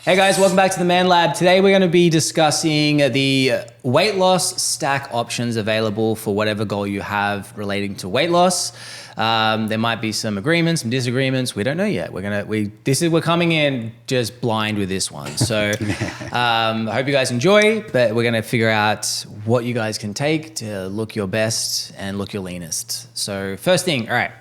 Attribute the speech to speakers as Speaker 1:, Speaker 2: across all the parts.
Speaker 1: Hey guys, welcome back to the ManLab. Today we're going to be discussing the weight loss stack options available for whatever goal you have relating to weight loss. There might be some agreements, some disagreements. We don't know yet. We're coming in just blind with this one. So I hope you guys enjoy, but we're going to figure out what you guys can take to look your best and look your leanest. So first thing, all right,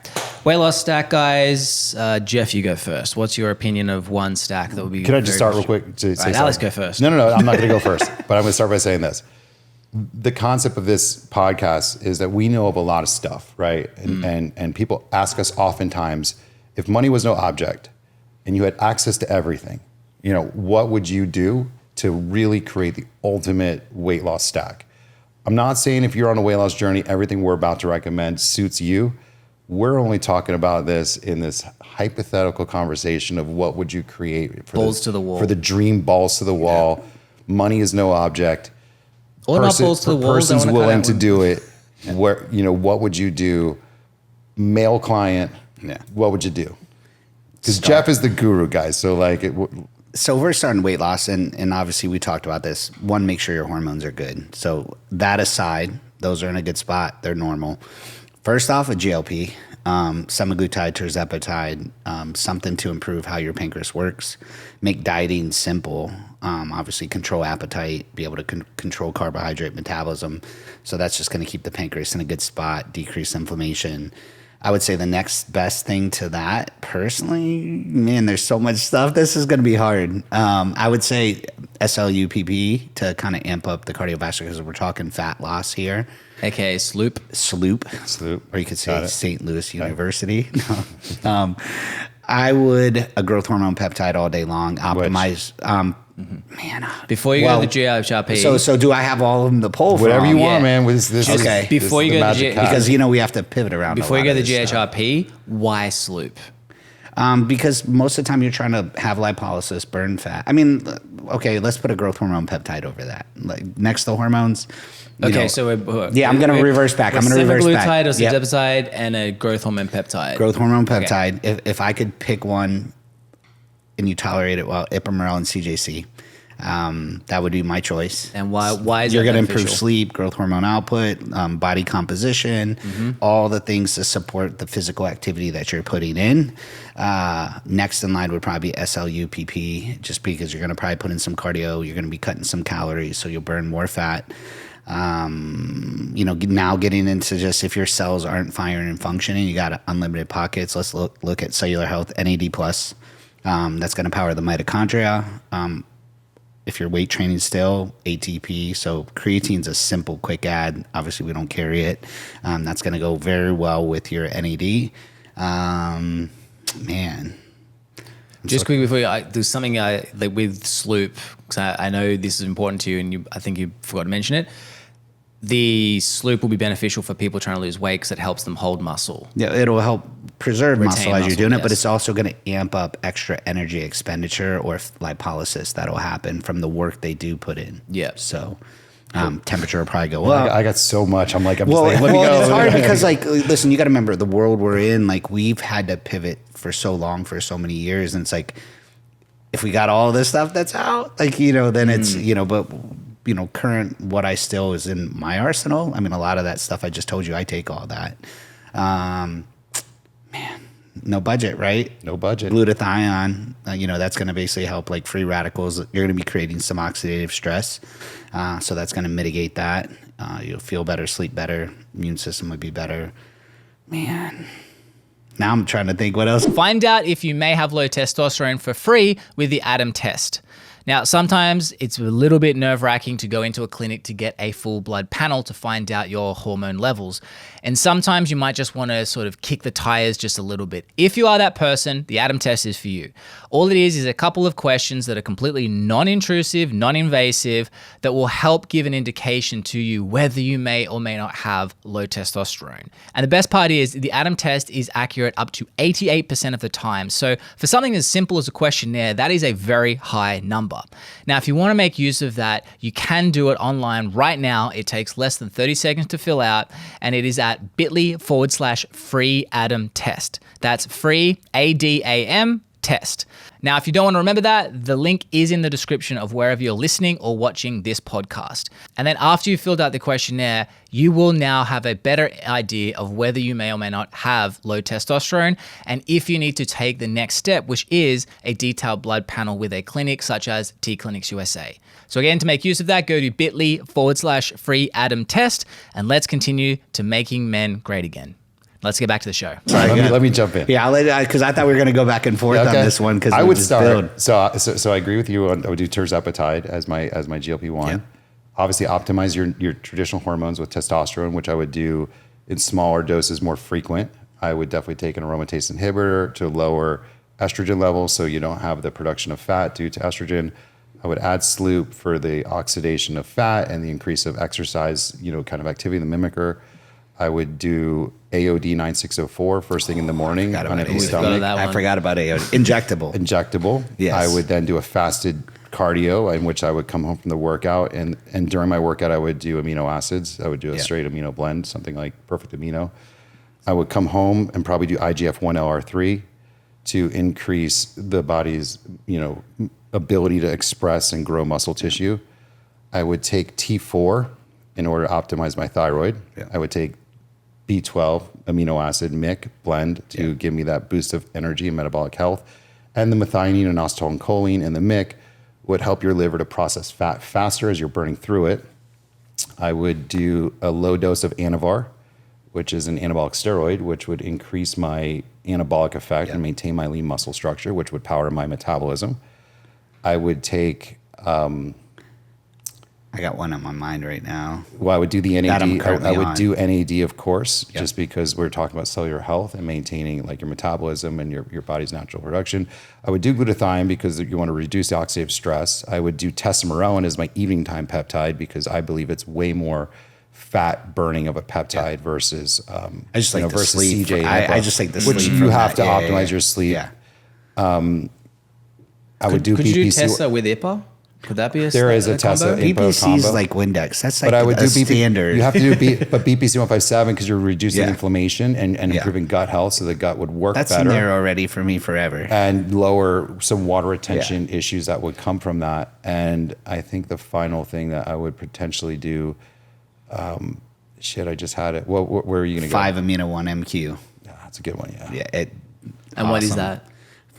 Speaker 1: weight loss stack, guys. Jeff, you go first. What's your opinion of one stack that would be?
Speaker 2: Can I just start real quick to say
Speaker 1: Alex, go first.
Speaker 2: No, I'm not going to go first, but I'm going to start by saying this. The concept of this podcast is that we know of a lot of stuff, right? And people ask us oftentimes, if money was no object and you had access to everything, what would you do to really create the ultimate weight loss stack? I'm not saying if you're on a weight loss journey, everything we're about to recommend suits you. We're only talking about this in this hypothetical conversation of what would you create for
Speaker 1: balls to the wall,
Speaker 2: for the dream balls to the wall. Yeah. Money is no object.
Speaker 1: Or not balls to the wall.
Speaker 2: Person's willing to do it. Where what would you do? Male client.
Speaker 3: Yeah.
Speaker 2: What would you do? Because Jeff is the guru, guys. So
Speaker 3: So we're starting weight loss, and obviously we talked about this. One, make sure your hormones are good. So that aside, those are in a good spot. They're normal. First off, a GLP, semaglutide, tesamorelin, something to improve how your pancreas works. Make dieting simple. Obviously, control appetite, be able to control carbohydrate metabolism. So that's just going to keep the pancreas in a good spot, decrease inflammation. I would say the next best thing to that, personally, man, there's so much stuff. This is going to be hard. I would say SLU-PP to kind of amp up the cardiovascular, because we're talking fat loss here.
Speaker 1: AKA
Speaker 3: SLU-P. Or you could say St. Louis University. I would a growth hormone peptide all day long. Optimize.
Speaker 1: Before you go to the GHRP.
Speaker 3: So do I have all of them to pull from?
Speaker 2: whatever you want, man. Okay.
Speaker 1: Before you go to the
Speaker 3: because we have to pivot around.
Speaker 1: Before you go to the GHRP, why SLU-P?
Speaker 3: Because most of the time you're trying to have lipolysis, burn fat. I mean, okay, let's put a growth hormone peptide over that. Like next to hormones.
Speaker 1: I'm going
Speaker 3: to reverse back. I'm going to reverse back.
Speaker 1: Semaglutide or tirzepatide and a growth hormone peptide.
Speaker 3: Growth hormone peptide. Okay. If I could pick one and you tolerate it well, ipamorel and CJC. That would be my choice.
Speaker 1: And why is
Speaker 3: you're going to improve sleep, growth hormone output, body composition, all the things to support the physical activity that you're putting in. Next in line would probably be SLU-PP, just because you're going to probably put in some cardio. You're going to be cutting some calories, so you'll burn more fat. Now getting into just if your cells aren't firing and functioning, you got unlimited pockets. Let's look at cellular health, NAD+. That's going to power the mitochondria. If you're weight training still, ATP. So creatine's a simple, quick add. Obviously, we don't carry it. That's going to go very well with your NAD.
Speaker 1: Just quickly before there's something like with SLU-P, because I know this is important to you, and I think you forgot to mention it. The SLU-P will be beneficial for people trying to lose weight because it helps them hold muscle.
Speaker 3: Yeah, it'll help preserve muscle as you're doing it,
Speaker 1: yes.
Speaker 3: But it's also going to amp up extra energy expenditure or lipolysis that'll happen from the work they do put in.
Speaker 1: Yeah.
Speaker 3: So temperature will probably go up.
Speaker 2: I got so much. I'm like, let me
Speaker 3: go.
Speaker 2: It's
Speaker 3: hard because, listen, you got to remember the world we're in. Like, we've had to pivot for so long, for so many years, and it's like, if we got all this stuff that's out, then it's but. Current what I still is in my arsenal. I mean, a lot of that stuff I just told you, I take all that. No budget, right?
Speaker 2: No budget.
Speaker 3: Glutathione, that's going to basically help like free radicals. You're going to be creating some oxidative stress. So that's going to mitigate that. You'll feel better, sleep better, immune system would be better. Man. Now I'm trying to think what else.
Speaker 1: Find out if you may have low testosterone for free with the ADAM test. Now, sometimes it's a little bit nerve-wracking to go into a clinic to get a full blood panel to find out your hormone levels. And sometimes you might just want to sort of kick the tires just a little bit. If you are that person, the ADAM test is for you. All it is a couple of questions that are completely non-intrusive, non-invasive, that will help give an indication to you whether you may or may not have low testosterone. And the best part is the ADAM test is accurate up to 88% of the time. So for something as simple as a questionnaire, that is a very high number. Now, if you want to make use of that, you can do it online right now. It takes less than 30 seconds to fill out, and it is at bit.ly/free ADAM test. That's free, ADAM test. Now, if you don't want to remember that, the link is in the description of wherever you're listening or watching this podcast. And then after you've filled out the questionnaire, you will now have a better idea of whether you may or may not have low testosterone and if you need to take the next step, which is a detailed blood panel with a clinic such as T Clinics USA. So again, to make use of that, go to bit.ly/free Adam test and let's continue to making men great again. Let's get back to the show.
Speaker 2: Sorry, let me jump in.
Speaker 3: Yeah, because I thought we were going to go back and forth on this one. Because
Speaker 2: I would start. So I agree with you. I would do terzepatide as my GLP-1.
Speaker 3: Yep.
Speaker 2: Obviously, optimize your traditional hormones with testosterone, which I would do in smaller doses, more frequent. I would definitely take an aromatase inhibitor to lower estrogen levels, so you don't have the production of fat due to estrogen. I would add SLU-PP for the oxidation of fat and the increase of exercise, kind of activity in the mimicker. I would do AOD 9604 first thing in the morning on an empty stomach.
Speaker 3: I forgot about AOD. Injectable.
Speaker 2: Yes. I would then do a fasted cardio in which I would come home from the workout. And during my workout, I would do amino acids. I would do a straight amino blend, something like Perfect Amino. I would come home and probably do IGF-1 LR3 to increase the body's, ability to express and grow muscle tissue. I would take T4 in order to optimize my thyroid. Yeah. I would take B12 amino acid MIC blend to give me that boost of energy and metabolic health. And the methionine, inositol, and choline in the MIC would help your liver to process fat faster as you're burning through it. I would do a low dose of Anavar, which is an anabolic steroid, which would increase my anabolic effect and maintain my lean muscle structure, which would power my metabolism. I would take...
Speaker 3: I got one on my mind right now.
Speaker 2: Well, I would do the NAD. I would do NAD, of course, just because we're talking about cellular health and maintaining like your metabolism and your body's natural production. I would do glutathione because you want to reduce the oxidative stress. I would do tesamorelin as my evening time peptide because I believe it's way more fat burning of a peptide versus
Speaker 3: I just like the
Speaker 2: versus
Speaker 3: sleep.
Speaker 2: CJ.
Speaker 3: I just like the sleep.
Speaker 2: Which you have to optimize your sleep.
Speaker 3: Yeah.
Speaker 2: I would do
Speaker 1: Could
Speaker 2: PPC.
Speaker 1: you do Tessa with IPA? Could that be
Speaker 2: There is a Tessa IPA
Speaker 3: BPC
Speaker 2: combo.
Speaker 3: is like Windex. That's like
Speaker 2: But I would do
Speaker 3: standard.
Speaker 2: You have to do but BPC 157 because you're reducing inflammation and improving gut health, so the gut would work
Speaker 3: That's
Speaker 2: better.
Speaker 3: in there already for me forever.
Speaker 2: And lower some water retention issues that would come from that. And I think the final thing that I would potentially do, I just had it. Well, where are you going to go?
Speaker 3: 5-amino-1-MQ.
Speaker 2: Yeah, that's a good one. Yeah.
Speaker 3: Yeah.
Speaker 1: And what is that?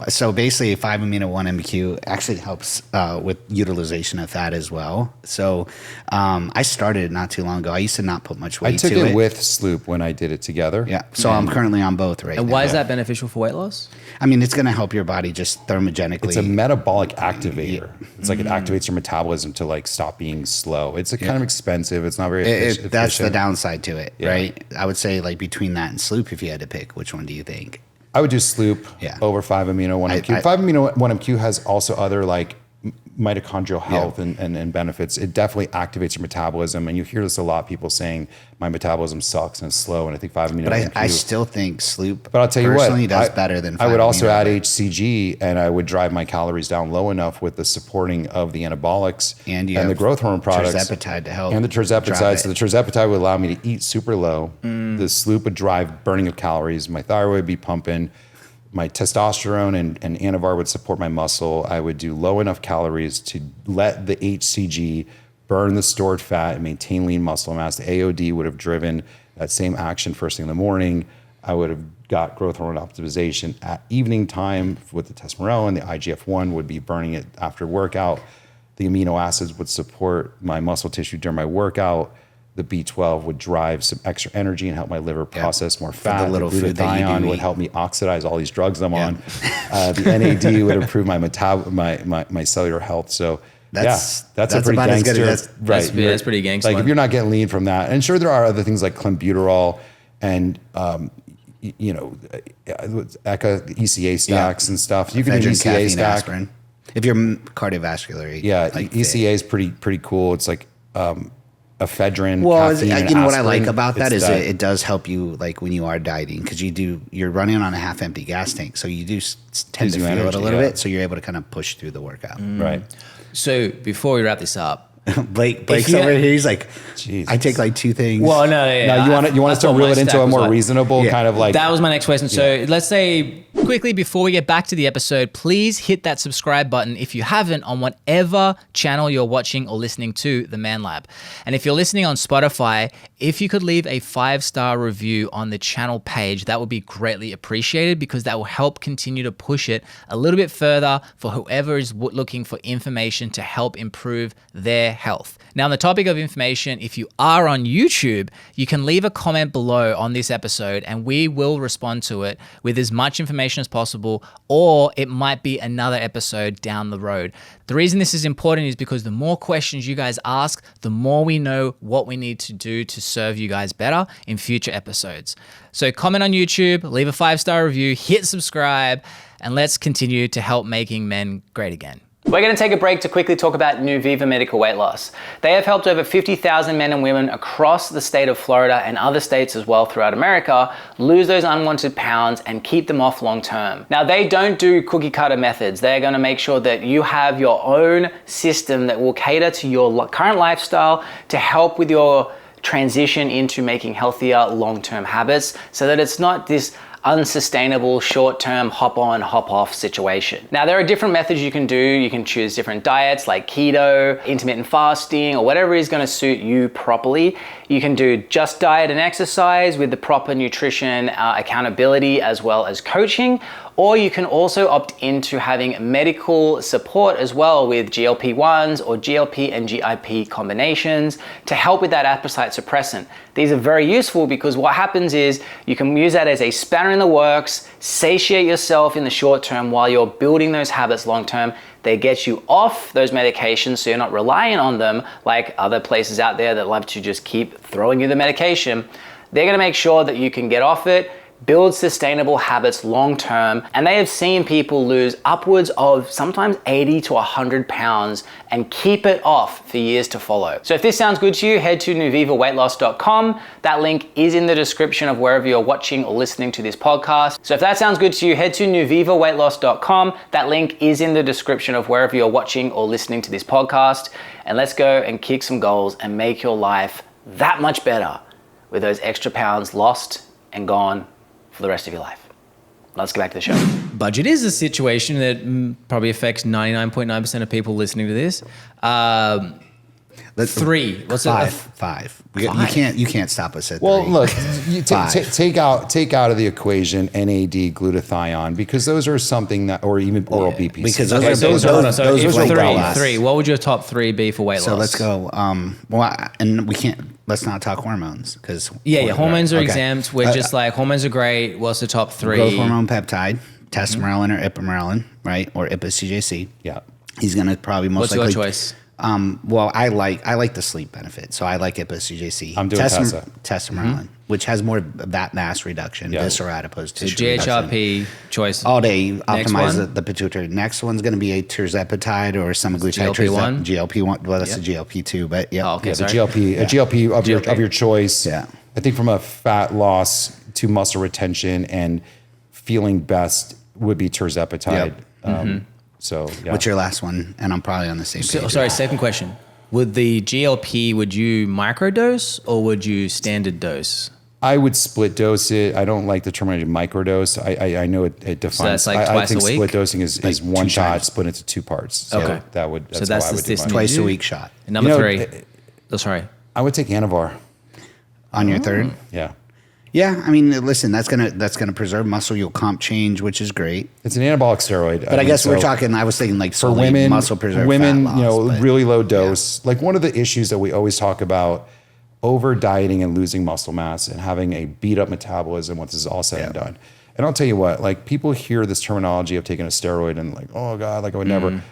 Speaker 3: So basically, 5-amino-1-MQ actually helps with utilization of fat as well. So I started it not too long ago. I used to not put much weight to it.
Speaker 2: I took it with SLU-PP when I did it together.
Speaker 3: Yeah. So I'm currently on both right now.
Speaker 1: And why is that beneficial for weight loss?
Speaker 3: I mean, it's going to help your body just thermogenically.
Speaker 2: It's a metabolic activator. It's like it activates your metabolism to like stop being slow. It's kind of expensive. It's not very efficient.
Speaker 3: That's the downside to it, right? I would say like between that and SLU-PP, if you had to pick, which one do you think?
Speaker 2: I would do SLU-PP over 5-amino-1-MQ. 5-amino-1-MQ has also other like mitochondrial health and benefits. It definitely activates your metabolism. And you hear this a lot, people saying my metabolism sucks and it's slow. And I think 5-amino-1-MQ.
Speaker 3: But I still think SLU-PP
Speaker 2: but I'll tell you
Speaker 3: personally
Speaker 2: what,
Speaker 3: does better than 5-amino.
Speaker 2: I would also add HCG and I would drive my calories down low enough with the supporting of the anabolics and the growth hormone products.
Speaker 3: Terzepatide to help.
Speaker 2: And the terzepatide. So the terzepatide would allow me to eat super low. The SLU-PP would drive burning of calories. My thyroid would be pumping. My testosterone and Anavar would support my muscle. I would do low enough calories to let the HCG burn the stored fat and maintain lean muscle mass. The AOD would have driven that same action first thing in the morning. I would have got growth hormone optimization at evening time with the tesamorelin. The IGF-1 would be burning it after workout. The amino acids would support my muscle tissue during my workout. The B12 would drive some extra energy and help my liver process more fat.
Speaker 3: The little food that you
Speaker 2: glutathione would help me oxidize all these drugs I'm on. The NAD would improve my cellular health. So that's a pretty gangster.
Speaker 1: That's pretty gangster.
Speaker 2: Like if you're not getting lean from that, and sure there are other things like clenbuterol and ECA stacks and stuff. You can do ECA stack.
Speaker 3: Aspirin. If you're cardiovascular,
Speaker 2: ECA is pretty cool. It's like ephedrine,
Speaker 3: well,
Speaker 2: caffeine, and
Speaker 3: you know what I
Speaker 2: aspirin.
Speaker 3: like about that is it does help you like when you are dieting because you're running on a half empty gas tank, so you do tend to feel it a little bit, so you're able to kind of push through the workout.
Speaker 2: Right.
Speaker 1: So before we wrap this up,
Speaker 3: Blake's over here. He's like, I take like 2 things.
Speaker 1: Well, no,
Speaker 2: you want to still reel it into a more reasonable kind of like.
Speaker 1: That was my next question. So let's say quickly, before we get back to the episode, please hit that subscribe button if you haven't on whatever channel you're watching or listening to the ManLab. And if you're listening on Spotify, if you could leave a 5-star review on the channel page, that would be greatly appreciated because that will help continue to push it a little bit further for whoever is looking for information to help improve their health. Now, on the topic of information, if you are on YouTube, you can leave a comment below on this episode and we will respond to it with as much information as possible, or it might be another episode down the road. The reason this is important is because the more questions you guys ask, the more we know what we need to do to serve you guys better in future episodes. So comment on YouTube, leave a 5-star review, hit subscribe, and let's continue to help making men great again. We're going to take a break to quickly talk about Nuviva Medical Weight Loss. They have helped over 50,000 men and women across the state of Florida and other states as well throughout America lose those unwanted pounds and keep them off long term. Now, they don't do cookie cutter methods. They're going to make sure that you have your own system that will cater to your current lifestyle to help with your transition into making healthier long-term habits so that it's not this unsustainable short-term hop on hop off situation. Now, there are different methods you can do. You can choose different diets like keto, intermittent fasting, or whatever is going to suit you properly. You can do just diet and exercise with the proper nutrition, accountability, as well as coaching. Or you can also opt into having medical support as well with GLP-1s or GLP and GIP combinations to help with that appetite suppressant. These are very useful because what happens is you can use that as a spanner in the works, satiate yourself in the short term while you're building those habits long term. They get you off those medications so you're not relying on them like other places out there that love to just keep throwing you the medication. They're gonna make sure that you can get off it, build sustainable habits long term, and they have seen people lose upwards of sometimes 80 to 100 pounds and keep it off for years to follow. So if this sounds good to you, head to nuvivaweightloss.com. That link is in the description of wherever you're watching or listening to this podcast. So if that sounds good to you, head to nuvivaweightloss.com. That link is in the description of wherever you're watching or listening to this podcast. And let's go and kick some goals and make your life that much better with those extra pounds lost and gone for the rest of your life. Let's get back to the show. Budget is a situation that probably affects 99.9% of people listening to this. Three. What's
Speaker 3: Five. You can't stop us at
Speaker 2: well,
Speaker 3: three.
Speaker 2: Look, you take out of the equation NAD, glutathione, because those are something that, or even oral BPC.
Speaker 3: Because
Speaker 1: those
Speaker 3: are
Speaker 1: three. What would your top three be for weight loss?
Speaker 3: So let's go. And we can't. Let's not talk hormones because
Speaker 1: hormones are exempt. We're just like hormones are great. What's the top three?
Speaker 3: Growth hormone peptide, tesamorelin or ipamorelin, right, or IPA-CJC.
Speaker 2: Yeah,
Speaker 3: he's gonna probably most likely.
Speaker 1: What's your choice?
Speaker 3: Well, I like the sleep benefit, so I like IPA-CJC.
Speaker 2: I'm doing
Speaker 3: tesamorelin, which has more that mass reduction, visceral adipose tissue.
Speaker 1: So GHRP choice
Speaker 3: all day, optimize the pituitary. Next one's going to be a tirzepatide or semaglutide.
Speaker 1: GLP-1?
Speaker 3: GLP-1. Well, that's a GLP-2, but yeah.
Speaker 1: Oh, okay,
Speaker 2: the GLP of your choice.
Speaker 3: Yeah.
Speaker 2: I think from a fat loss to muscle retention and feeling best would be tirzepatide.
Speaker 3: Yep.
Speaker 2: So, yeah.
Speaker 3: What's your last one? And I'm probably on the same page.
Speaker 1: Sorry, second question. Would the GLP, would you microdose or would you standard dose?
Speaker 2: I would split dose it. I don't like the terminology microdose. I know it defines.
Speaker 1: So that's like twice
Speaker 2: I think
Speaker 1: a week?
Speaker 2: split dosing is one shot split into two parts. So
Speaker 1: Okay.
Speaker 2: that's how I would do
Speaker 1: system.
Speaker 2: mine.
Speaker 3: Twice a week shot.
Speaker 1: And number three. Sorry.
Speaker 2: I would take Anavar.
Speaker 3: On your third?
Speaker 2: Yeah.
Speaker 3: Yeah, I mean, listen, that's gonna preserve muscle. You'll comp change, which is great.
Speaker 2: It's an anabolic steroid.
Speaker 3: But I guess we're talking. I was thinking like
Speaker 2: for women,
Speaker 3: muscle preserve
Speaker 2: women,
Speaker 3: fat loss,
Speaker 2: really low dose. Like one of the issues that we always talk about, over dieting and losing muscle mass and having a beat up metabolism once this is all said and done. And I'll tell you what, like people hear this terminology of taking a steroid and like, oh God, like I would never.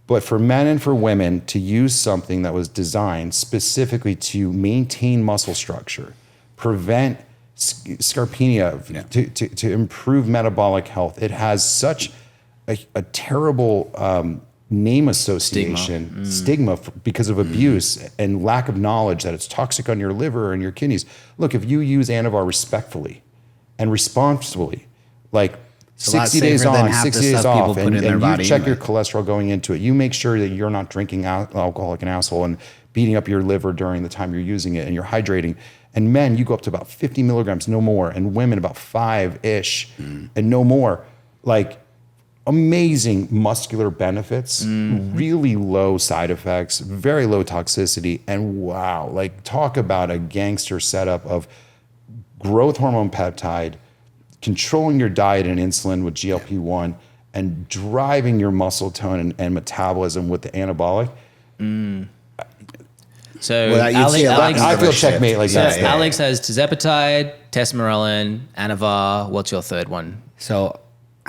Speaker 2: But for men and for women to use something that was designed specifically to maintain muscle structure, prevent scarpenia, to improve metabolic health. It has such a terrible name association, stigma because of abuse and lack of knowledge that it's toxic on your liver and your kidneys. Look, if you use Anavar respectfully and responsibly, like 60 days on, 60 days off, and you check your cholesterol going into it, you make sure that you're not drinking alcohol like an asshole and beating up your liver during the time you're using it, and you're hydrating. And men, you go up to about 50 milligrams, no more, and women about 5-ish and no more. like amazing muscular benefits, really low side effects, very low toxicity. And wow, like talk about a gangster setup of growth hormone peptide, controlling your diet and insulin with GLP-1, and driving your muscle tone and metabolism with the anabolic.
Speaker 1: So
Speaker 3: Well, you'd see a lot
Speaker 1: Alex,
Speaker 2: I
Speaker 3: of
Speaker 2: feel
Speaker 3: a shift.
Speaker 2: checkmate like
Speaker 1: so
Speaker 2: that.
Speaker 1: Alex has tirzepatide, tesamorelin, Anavar. What's your third one?
Speaker 3: So,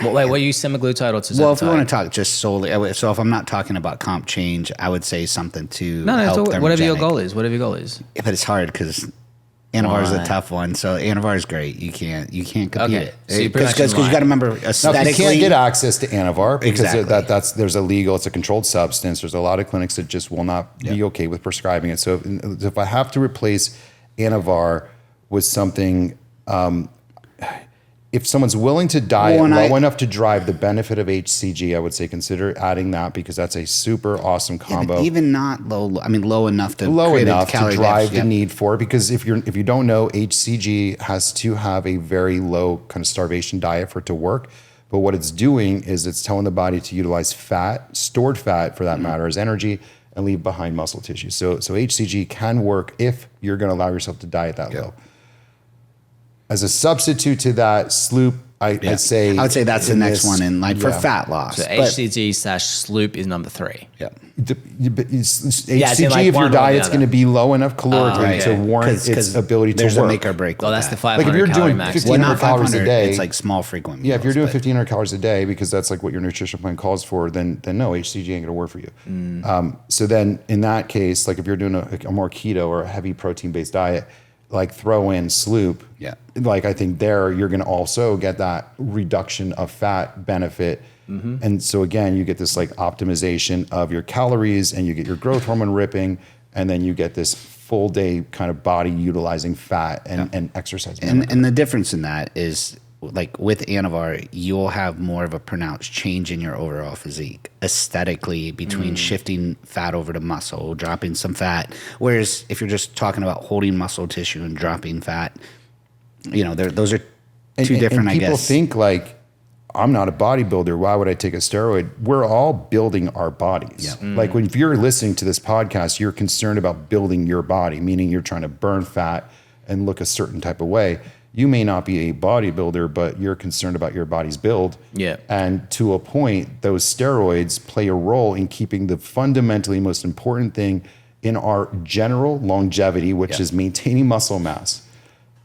Speaker 1: Wait, were you semaglutide or tirzepatide?
Speaker 3: well, if we want to talk just solely, so if I'm not talking about comp change, I would say something to
Speaker 1: no,
Speaker 3: help
Speaker 1: it's whatever your
Speaker 3: thermogenic.
Speaker 1: goal is. Whatever your goal is.
Speaker 3: But it's hard because Anavar is
Speaker 1: Why?
Speaker 3: a tough one. So Anavar is great. You can't compete
Speaker 1: Okay.
Speaker 3: it
Speaker 1: So you're pretty much
Speaker 3: because
Speaker 1: in
Speaker 3: you
Speaker 1: line.
Speaker 3: got to remember
Speaker 2: Now, if
Speaker 3: aesthetically.
Speaker 2: you can't get access to Anavar because
Speaker 3: Exactly.
Speaker 2: that's there's illegal, it's a controlled substance. There's a lot of clinics that just will not be okay with prescribing it. So if I have to replace Anavar with something, if someone's willing to diet low enough to drive the benefit of HCG, I would say consider adding that because that's a super awesome combo.
Speaker 3: even not low. I mean, low enough to
Speaker 2: Low
Speaker 3: create a
Speaker 2: enough to
Speaker 3: calorie
Speaker 2: drive
Speaker 3: deficit.
Speaker 2: the need for it because if you don't know, HCG has to have a very low kind of starvation diet for it to work. But what it's doing is it's telling the body to utilize fat, stored fat for that matter, as energy and leave behind muscle tissue. So HCG can work if you're going to allow yourself to diet that low. As a substitute to that, SLU-PP, I'd say
Speaker 3: I would say that's the
Speaker 2: in
Speaker 3: next
Speaker 2: this-
Speaker 3: one in line for
Speaker 2: yeah.
Speaker 3: fat loss.
Speaker 1: So
Speaker 3: But-
Speaker 1: HCG/SLU-PP is number 3.
Speaker 3: yeah.
Speaker 2: HCG,
Speaker 1: it's in like
Speaker 2: if
Speaker 1: one
Speaker 2: your
Speaker 1: or the
Speaker 2: diet's
Speaker 1: other.
Speaker 2: going to be low enough calorically to warrant its ability to
Speaker 3: there's
Speaker 2: work.
Speaker 3: a make or break.
Speaker 1: Well,
Speaker 3: with
Speaker 1: that's the
Speaker 3: that.
Speaker 1: 500
Speaker 2: Like if you're
Speaker 1: calorie
Speaker 2: doing
Speaker 1: max.
Speaker 2: 15
Speaker 3: Well, not
Speaker 2: calories a
Speaker 3: 500.
Speaker 2: day.
Speaker 3: It's like small frequent.
Speaker 2: Yeah, if you're doing
Speaker 3: meals,
Speaker 2: 1,500 calories a day because that's like what your nutrition plan calls for, then no, HCG ain't gonna work for you. So then in that case, like if you're doing a more keto or a heavy protein based diet, like throw in SLU-PP.
Speaker 3: Yeah.
Speaker 2: Like I think there you're gonna also get that reduction of fat benefit. And so again, you get this like optimization of your calories and you get your growth hormone ripping, and then you get this full day kind of body utilizing fat and exercise.
Speaker 3: And the difference in that is like with Anavar, you'll have more of a pronounced change in your overall physique aesthetically between shifting fat over to muscle, dropping some fat. Whereas if you're just talking about holding muscle tissue and dropping fat, you know, those are two different,
Speaker 2: and people
Speaker 3: I guess.
Speaker 2: think like, I'm not a bodybuilder. Why would I take a steroid? We're all building our bodies.
Speaker 3: Yeah.
Speaker 2: Like if you're listening to this podcast, you're concerned about building your body, meaning you're trying to burn fat and look a certain type of way. You may not be a bodybuilder, but you're concerned about your body's build.
Speaker 1: Yeah.
Speaker 2: And to a point, those steroids play a role in keeping the fundamentally most important thing in our general longevity, which is maintaining muscle mass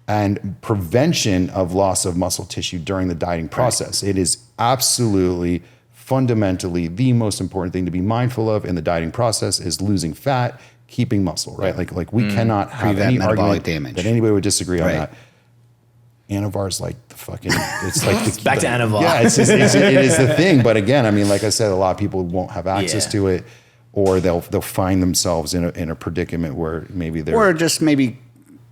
Speaker 2: and prevention of loss of muscle tissue during the dieting process. It is absolutely fundamentally the most important thing to be mindful of in the dieting process is losing fat, keeping muscle, right? Like we cannot have
Speaker 3: Prevent
Speaker 2: any
Speaker 3: metabolic
Speaker 2: argument
Speaker 3: damage.
Speaker 2: that anybody would disagree on
Speaker 3: Right.
Speaker 2: that. Anavar's like the fucking, it's like the,
Speaker 1: back to Anavar.
Speaker 2: Yeah, it is the thing. But again, I mean, like I said, a lot of people won't have access
Speaker 1: Yeah.
Speaker 2: to it, or they'll find themselves in a predicament where maybe they're
Speaker 3: Or just maybe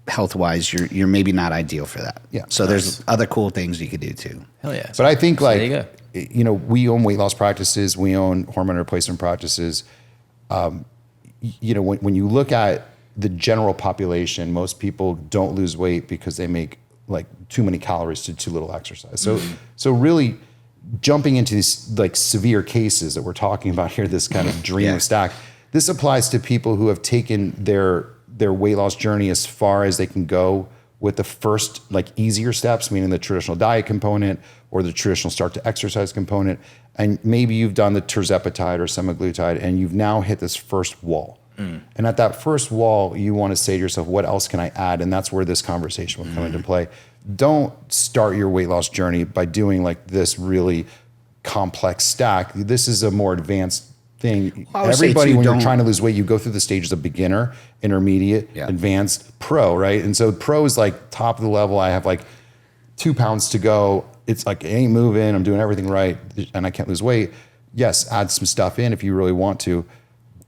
Speaker 3: health wise, you're maybe not ideal for that.
Speaker 2: Yeah.
Speaker 3: So there's other cool things you could do too.
Speaker 1: Hell yeah.
Speaker 2: But I think
Speaker 1: there you
Speaker 2: like, you know, we own weight loss practices, we own hormone replacement practices. You know, when you look at the general population, most people don't lose weight because they make like too many calories to too little exercise. So really jumping into these like severe cases that we're talking about here, this kind of dream
Speaker 3: Yeah.
Speaker 2: of stack, this applies to people who have taken their weight loss journey as far as they can go with the first like easier steps, meaning the traditional diet component or the traditional start to exercise component. And maybe you've done the tirzepatide or semaglutide and you've now hit this first wall. And at that first wall, you want to say to yourself, what else can I add? And that's where this conversation will come into play. Don't start your weight loss journey by doing like this really complex stack. This is a more advanced thing.
Speaker 3: I would say,
Speaker 2: Everybody,
Speaker 3: too,
Speaker 2: when you're
Speaker 3: don't-
Speaker 2: trying to lose weight, you go through the stages of beginner, intermediate,
Speaker 3: Yeah.
Speaker 2: advanced, pro, right? And so pro is like top of the level. I have like 2 pounds to go. It's like, it ain't moving. I'm doing everything right. And I can't lose weight. Yes, add some stuff in if you really want to.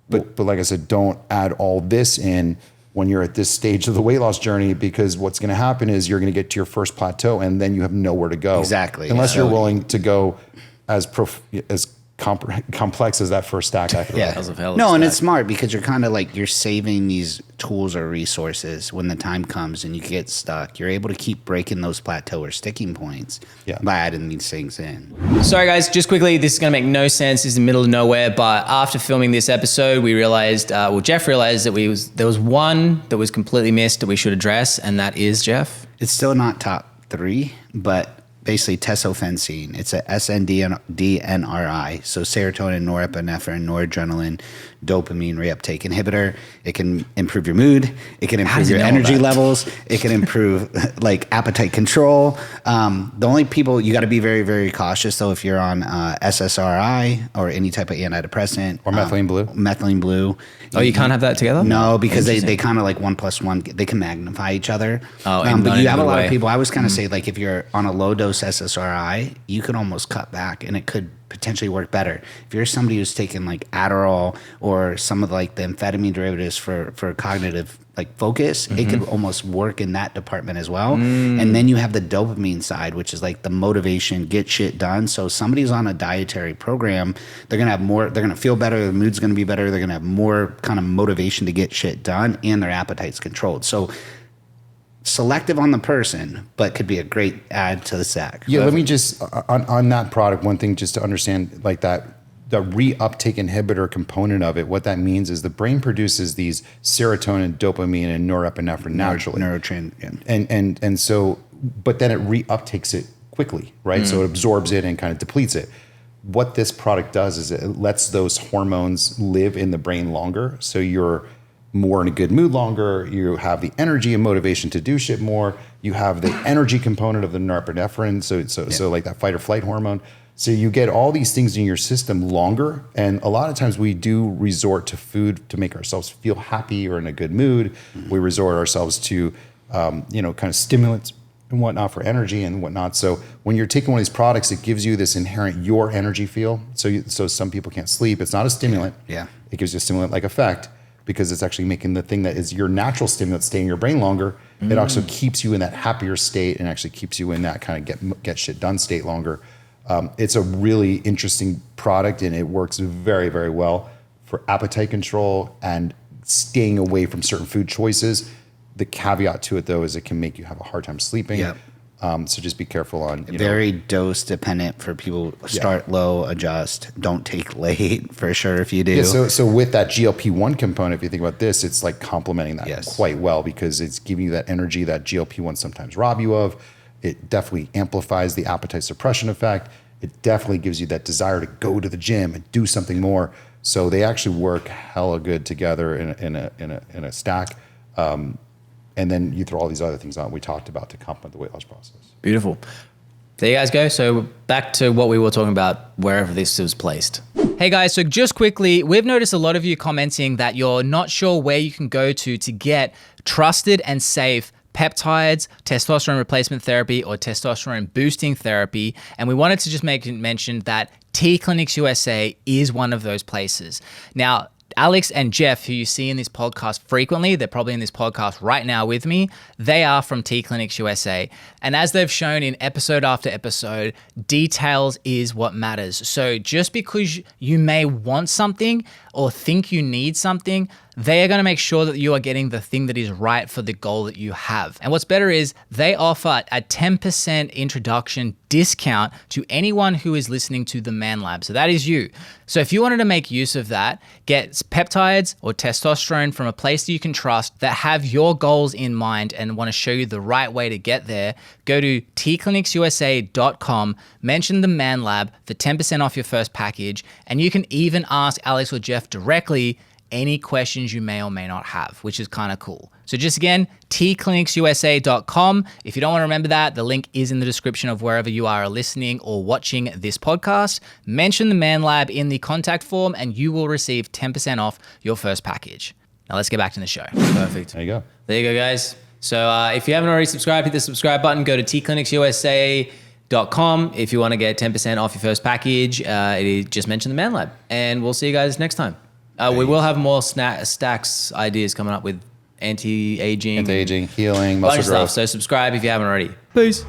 Speaker 2: But like I said, don't add all this in when you're at this stage of the weight loss journey, because what's going to happen is you're going to get to your first plateau and then you have nowhere to go.
Speaker 3: Exactly.
Speaker 2: Unless
Speaker 3: So-
Speaker 2: you're willing to go as complex as that first stack after
Speaker 3: Yeah.
Speaker 2: that.
Speaker 1: That was a hell of a
Speaker 3: No, and
Speaker 1: stack.
Speaker 3: it's smart because you're kind of like you're saving these tools or resources when the time comes and you get stuck. You're able to keep breaking those plateau or sticking points by adding these things in.
Speaker 1: Sorry guys, just quickly, this is going to make no sense. This is in the middle of nowhere, but after filming this episode, we realized, Jeff realized that there was one that was completely missed that we should address, and that is, Jeff?
Speaker 3: It's still not top 3, but basically tesofensine. It's a SNDNRI, so serotonin, norepinephrine, noradrenaline, dopamine reuptake inhibitor. It can improve your mood. It can improve your energy levels. It can improve like appetite control. The only people you got to be very, very cautious though if you're on SSRI or any type of antidepressant
Speaker 2: Or methylene blue.
Speaker 3: Methylene blue.
Speaker 1: Oh, you can't have that together?
Speaker 3: No, because they kind of like 1 + 1. They can magnify each other.
Speaker 1: Oh,
Speaker 3: but you have a lot
Speaker 1: way.
Speaker 3: of people. I was kind of say like if you're on a low dose SSRI, you could almost cut back, and it could potentially work better. If you're somebody who's taking like Adderall or some of like the amphetamine derivatives for cognitive like focus, it could almost work in that department as well. And then you have the dopamine side, which is like the motivation, get shit done. So somebody's on a dietary program, they're gonna have more, they're gonna feel better, their mood's gonna be better, they're gonna have more kind of motivation to get shit done, and their appetite's controlled. So selective on the person, but could be a great add to the stack.
Speaker 2: Yeah, let me just on that product, one thing just to understand, like that the reuptake inhibitor component of it. What that means is the brain produces these serotonin, dopamine, and norepinephrine naturally, and so, but then it reuptakes it quickly, right? So it absorbs it and kind of depletes it. What this product does is it lets those hormones live in the brain longer, so you're more in a good mood longer, you have the energy and motivation to do shit more, you have the energy component of the norepinephrine, so like that fight or flight hormone. So you get all these things in your system longer, and a lot of times we do resort to food to make ourselves feel happy or in a good mood. We resort ourselves to, kind of stimulants and whatnot for energy and whatnot. So when you're taking one of these products, it gives you this inherent your energy feel. So some people can't sleep. It's not a stimulant.
Speaker 3: Yeah.
Speaker 2: It gives you a stimulant-like effect, because it's actually making the thing that is your natural stimulant stay in your brain longer. It also keeps you in that happier state and actually keeps you in that kind of get shit done state longer. It's a really interesting product, and it works very, very well for appetite control and staying away from certain food choices. The caveat to it though is it can make you have a hard time sleeping.
Speaker 3: Yep.
Speaker 2: So just be careful on
Speaker 3: very dose dependent for people. Start low, adjust. Don't take late for sure if you do.
Speaker 2: Yeah, so with that GLP-1 component, if you think about this, it's like complementing that quite well, because it's giving you that energy that GLP-1 sometimes rob you of. It definitely amplifies the appetite suppression effect. It definitely gives you that desire to go to the gym and do something more. So they actually work hella good together in a stack. And then you throw all these other things on we talked about to complement the weight loss process.
Speaker 1: Beautiful. There you guys go. So back to what we were talking about, wherever this was placed. Hey guys, so just quickly, we've noticed a lot of you commenting that you're not sure where you can go to get trusted and safe peptides, testosterone replacement therapy, or testosterone boosting therapy. And we wanted to just make mention that T Clinics USA is one of those places. Now, Alex and Jeff, who you see in this podcast frequently, they're probably in this podcast right now with me, they are from T Clinics USA. And as they've shown in episode after episode, details is what matters. So just because you may want something or think you need something, they are going to make sure that you are getting the thing that is right for the goal that you have. And what's better is they offer a 10% introduction discount to anyone who is listening to the ManLab. So that is you. So if you wanted to make use of that, get peptides or testosterone from a place that you can trust that have your goals in mind and want to show you the right way to get there, go to tclinicsusa.com, mention the ManLab for 10% off your first package, and you can even ask Alex or Jeff directly any questions you may or may not have, which is kind of cool. So just again, tclinicsusa.com. If you don't want to remember that, the link is in the description of wherever you are listening or watching this podcast. Mention the ManLab in the contact form and you will receive 10% off your first package. Now let's get back to the show. Perfect.
Speaker 2: There you go.
Speaker 1: There you go, guys. So if you haven't already subscribed, hit the subscribe button. Go to tclinicsusa.com if you want to get 10% off your first package. Just mention the ManLab. And we'll see you guys next time. We will have more stacks ideas coming up with anti-aging,
Speaker 2: healing, muscle growth.
Speaker 1: Stuff. So subscribe if you haven't already. Peace.